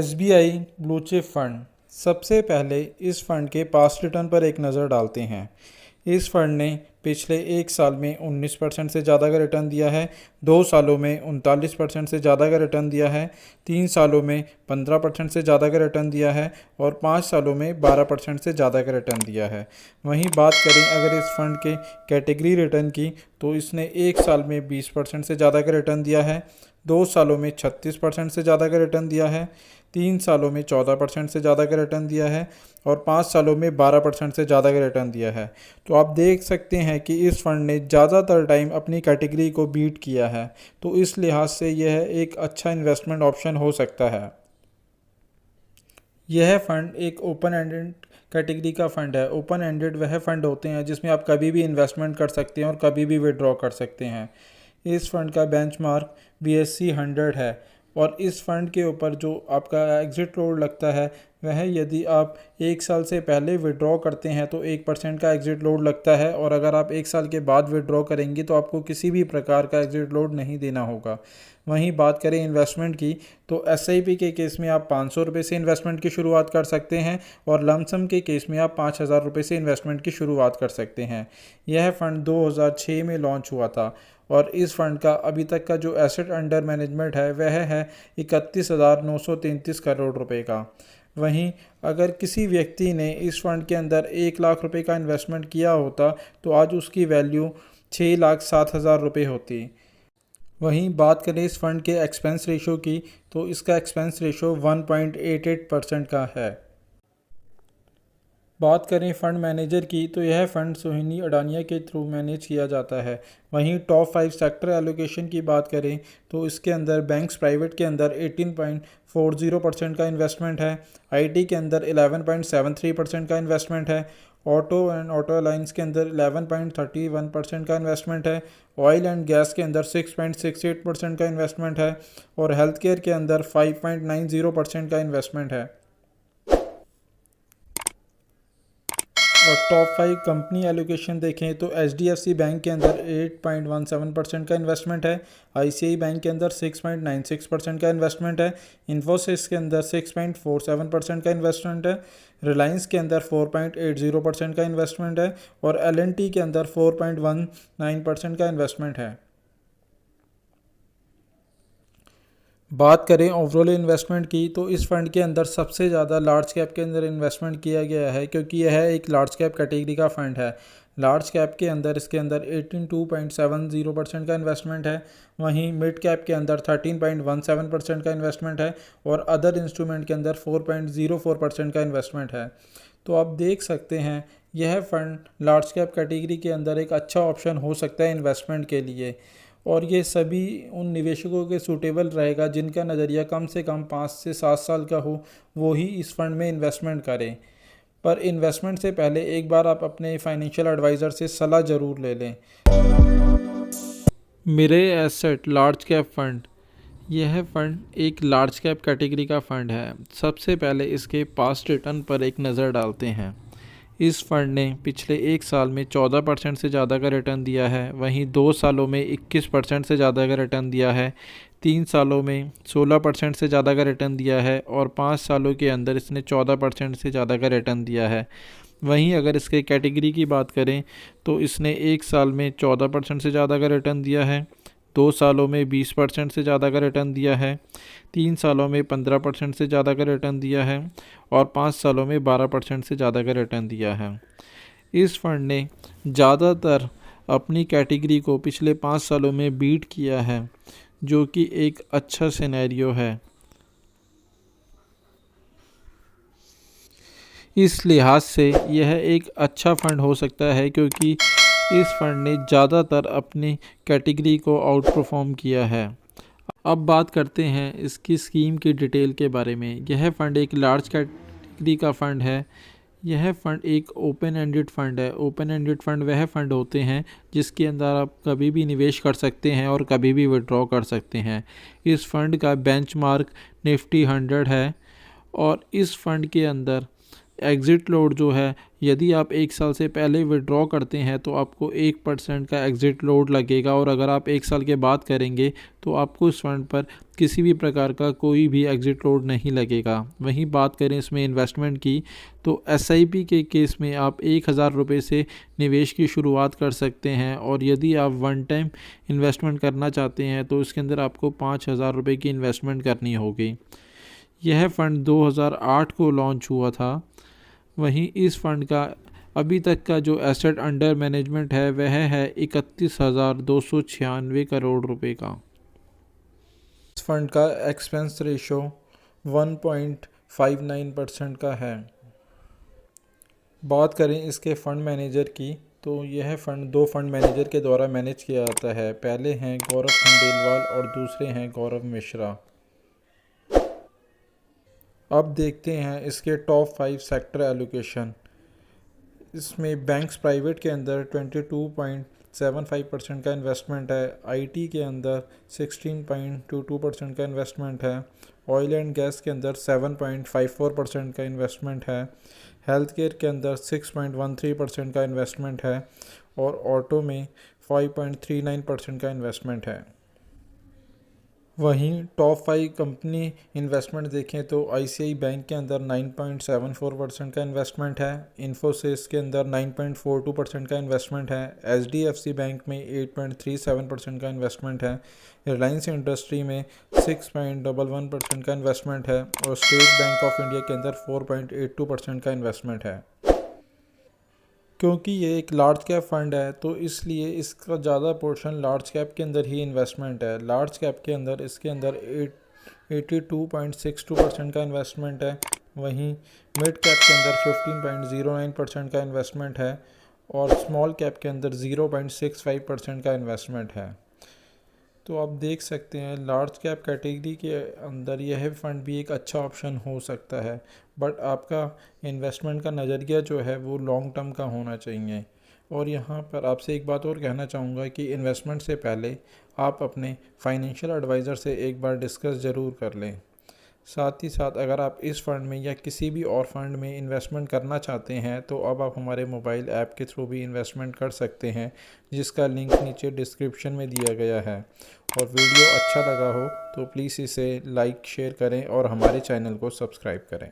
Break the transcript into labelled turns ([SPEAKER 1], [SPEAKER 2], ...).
[SPEAKER 1] SBI blue chip fund. सबसे पहले इस फंड के पास्ट रिटर्न पर एक नज़र डालते हैं। इस फंड ने पिछले एक साल में 19% से ज़्यादा का रिटर्न दिया है, 2 सालों में 39% से ज़्यादा का रिटर्न दिया है, 3 सालों में 15% से ज़्यादा का रिटर्न दिया है और 5 सालों में 12% से ज़्यादा का रिटर्न दिया है। वहीं बात करें अगर इस फंड के कैटेगरी रिटर्न की, तो इसने एक साल में 20% से ज़्यादा का रिटर्न दिया है, 2 सालों में 36% से ज़्यादा का रिटर्न दिया है, 3 सालों में 14% से ज़्यादा का रिटर्न दिया है और 5 सालों में 12% से ज़्यादा का रिटर्न दिया है। तो आप देख सकते हैं कि इस फंड ने ज़्यादातर टाइम अपनी कैटेगरी को बीट किया है, तो इस लिहाज से यह एक अच्छा इन्वेस्टमेंट ऑप्शन हो सकता है। यह फंड एक ओपन एंडेड कैटेगरी का फ़ंड है। ओपन एंडेड वह फ़ंड होते हैं जिसमें आप कभी भी इन्वेस्टमेंट कर सकते हैं और कभी भी विड्रॉ कर सकते हैं। इस फंड का बेंचमार्क BSE 100 है और इस फंड के ऊपर जो आपका एग्ज़िट लोड लगता है वह यदि आप एक साल से पहले विड्रॉ करते हैं तो 1% का एग्ज़िट लोड लगता है और अगर आप एक साल के बाद विड्रॉ करेंगे तो आपको किसी भी प्रकार का एग्ज़िट लोड नहीं देना होगा। वहीं बात करें इन्वेस्टमेंट की, तो SIP के केस में आप 500 रुपये से इन्वेस्टमेंट की शुरुआत कर सकते हैं और लमसम के केस में आप 5000 रुपये से इन्वेस्टमेंट की शुरुआत कर सकते हैं। यह फ़ंड 2006 में लॉन्च हुआ था और इस फंड का अभी तक का जो एसेट अंडर मैनेजमेंट है वह है 31,933 करोड़ रुपए का। वहीं अगर किसी व्यक्ति ने इस फंड के अंदर 1,00,000 रुपए का इन्वेस्टमेंट किया होता तो आज उसकी वैल्यू 6,07,000 रुपये होती। वहीं बात करें इस फंड के एक्सपेंस रेशो की, तो इसका एक्सपेंस रेशो 1.88% का है। बात करें फ़ंड मैनेजर की, तो यह फ़ंड सोहिनी अडानिया के थ्रू मैनेज किया जाता है। वहीं टॉप 5 सेक्टर एलोकेशन की बात करें तो इसके अंदर बैंक्स प्राइवेट के अंदर 18.40% का इन्वेस्टमेंट है, IT के अंदर 11.73% का इन्वेस्टमेंट है, ऑटो एंड ऑटो अलाइंस के अंदर 11.31% का इन्वेस्टमेंट है, ऑयल एंड गैस के अंदर 6.68% का इन्वेस्टमेंट है और हेल्थ केयर के अंदर 5.90% का इन्वेस्टमेंट है। और टॉप 5 कंपनी एलोकेशन देखें तो HDFC बैंक के अंदर 8.17% का इन्वेस्टमेंट है, ICICI बैंक के अंदर 6.96% का इन्वेस्टमेंट है, इन्फोसिस के अंदर 6.47% का इन्वेस्टमेंट है, रिलायंस के अंदर 4.80% का इन्वेस्टमेंट है और L&T के अंदर 4.19% का इन्वेस्टमेंट है। बात करें ओवरऑल इन्वेस्टमेंट की, तो इस फंड के अंदर सबसे ज़्यादा लार्ज कैप के अंदर इन्वेस्टमेंट किया गया है क्योंकि यह एक लार्ज कैप कैटेगरी का फ़ंड है। लार्ज कैप के अंदर इसके अंदर 82.70% का इन्वेस्टमेंट है, वहीं मिड कैप के अंदर 13.17% का इन्वेस्टमेंट है और अदर इंस्ट्रूमेंट के अंदर 4.04% का इन्वेस्टमेंट है। तो आप देख सकते हैं यह फ़ंड लार्ज कैप कैटेगरी के अंदर एक अच्छा ऑप्शन हो सकता है इन्वेस्टमेंट के लिए और ये सभी उन निवेशकों के सूटेबल रहेगा जिनका नज़रिया कम से कम 5 से 7 साल का हो, वो ही इस फंड में इन्वेस्टमेंट करें। पर इन्वेस्टमेंट से पहले एक बार आप अपने फाइनेंशियल एडवाइज़र से सलाह ज़रूर ले लें। मेरे एसेट लार्ज कैप फ़ंड। यह फ़ंड एक लार्ज कैप कैटेगरी का फ़ंड है। सबसे पहले इसके पास्ट रिटर्न पर एक नज़र डालते हैं। इस फंड ने पिछले एक साल में 14% से ज़्यादा का रिटर्न दिया है, वहीं 2 सालों में 21% से ज़्यादा का रिटर्न दिया है, 3 सालों में 16% से ज़्यादा का रिटर्न दिया है और 5 सालों के अंदर इसने 14% से ज़्यादा का रिटर्न दिया है। वहीं अगर इसके कैटेगरी की बात करें तो इसने एक साल में 14% से ज़्यादा का रिटर्न दिया है, 2 सालों में 20% से ज़्यादा का रिटर्न दिया है, 3 सालों में 15% से ज़्यादा का रिटर्न दिया है और 5 सालों में 12% से ज़्यादा का रिटर्न दिया है। इस फंड ने ज़्यादातर अपनी कैटेगरी को पिछले 5 सालों में बीट किया है, जो कि एक अच्छा सिनेरियो है। इस लिहाज से यह एक अच्छा फ़ंड हो सकता है क्योंकि इस फंड ने ज़्यादातर अपनी कैटेगरी को आउट परफॉर्म किया है। अब बात करते हैं इसकी स्कीम की डिटेल के बारे में। यह फ़ंड एक लार्ज कैटेगरी का फ़ंड है। यह फ़ंड एक ओपन एंडेड फ़ंड है। ओपन एंडेड फ़ंड वह फ़ंड होते हैं जिसके अंदर आप कभी भी निवेश कर सकते हैं और कभी भी विड्रॉ कर सकते हैं। इस फ़ंड का बेंचमार्क निफ्टी 100 है और इस फ़ंड के अंदर एग्ज़िट लोड जो है, यदि आप 1 साल से पहले विड्रॉ करते हैं तो आपको 1% का एग्ज़िट लोड लगेगा, और अगर आप 1 साल के बाद करेंगे तो आपको इस फंड पर किसी भी प्रकार का कोई भी एग्ज़िट लोड नहीं लगेगा। वहीं बात करें इसमें इन्वेस्टमेंट की, तो SIP के केस में आप 1000 रुपये से निवेश की शुरुआत कर सकते हैं, और यदि आप वन टाइम इन्वेस्टमेंट करना चाहते हैं तो इसके अंदर आपको 5000 रुपये की इन्वेस्टमेंट करनी होगी। यह फ़ंड 2008 को लॉन्च हुआ था। वहीं इस फ़ंड का अभी तक का जो एसेट अंडर मैनेजमेंट है वह है 31,296 करोड़ रुपए का। इस फंड का एक्सपेंस रेशो 1.59% का है। बात करें इसके फ़ंड मैनेजर की, तो यह फ़ंड 2 फंड मैनेजर के द्वारा मैनेज किया जाता है। पहले हैं गौरव खंडेलवाल और दूसरे हैं गौरव मिश्रा। अब देखते हैं इसके टॉप 5 सेक्टर एलोकेशन। इसमें बैंक्स प्राइवेट के अंदर 22.75% का इन्वेस्टमेंट है। IT के अंदर 16.22% का इन्वेस्टमेंट है। ऑयल एंड गैस के अंदर 7.54% का इन्वेस्टमेंट है। हेल्थ केयर के अंदर 6.13% का इन्वेस्टमेंट है, और ऑटो में 5.39% का इन्वेस्टमेंट है। वहीं टॉप 5 कंपनी इन्वेस्टमेंट देखें तो ICICI बैंक के अंदर 9.74% का इन्वेस्टमेंट है। इन्फोसिस के अंदर 9.42% का इन्वेस्टमेंट है। HDFC बैंक में 8.37% का इन्वेस्टमेंट है। रिलायंस इंडस्ट्री में 6.11% का इन्वेस्टमेंट है, और स्टेट बैंक ऑफ इंडिया के अंदर 4.82% का इन्वेस्टमेंट है। क्योंकि ये एक लार्ज कैप फंड है तो इसलिए इसका ज़्यादा पोर्शन लार्ज कैप के अंदर ही इन्वेस्टमेंट है। लार्ज कैप के अंदर इसके अंदर 82.62% का इन्वेस्टमेंट है। वहीं मिड कैप के अंदर 15.09% का इन्वेस्टमेंट है, और स्मॉल कैप के अंदर 0.65% का इन्वेस्टमेंट है। तो आप देख सकते हैं लार्ज कैप कैटेगरी के अंदर यह फंड भी एक अच्छा ऑप्शन हो सकता है, बट आपका इन्वेस्टमेंट का नज़रिया जो है वो लॉन्ग टर्म का होना चाहिए। और यहाँ पर आपसे एक बात और कहना चाहूँगा कि इन्वेस्टमेंट से पहले आप अपने फाइनेंशियल एडवाइज़र से एक बार डिस्कस ज़रूर कर लें। साथ ही साथ अगर आप इस फ़ंड में या किसी भी और फंड में इन्वेस्टमेंट करना चाहते हैं तो अब आप हमारे मोबाइल ऐप के थ्रू भी इन्वेस्टमेंट कर सकते हैं, जिसका लिंक नीचे डिस्क्रिप्शन में दिया गया है। और वीडियो अच्छा लगा हो तो प्लीज़ इसे लाइक शेयर करें और हमारे चैनल को सब्सक्राइब करें।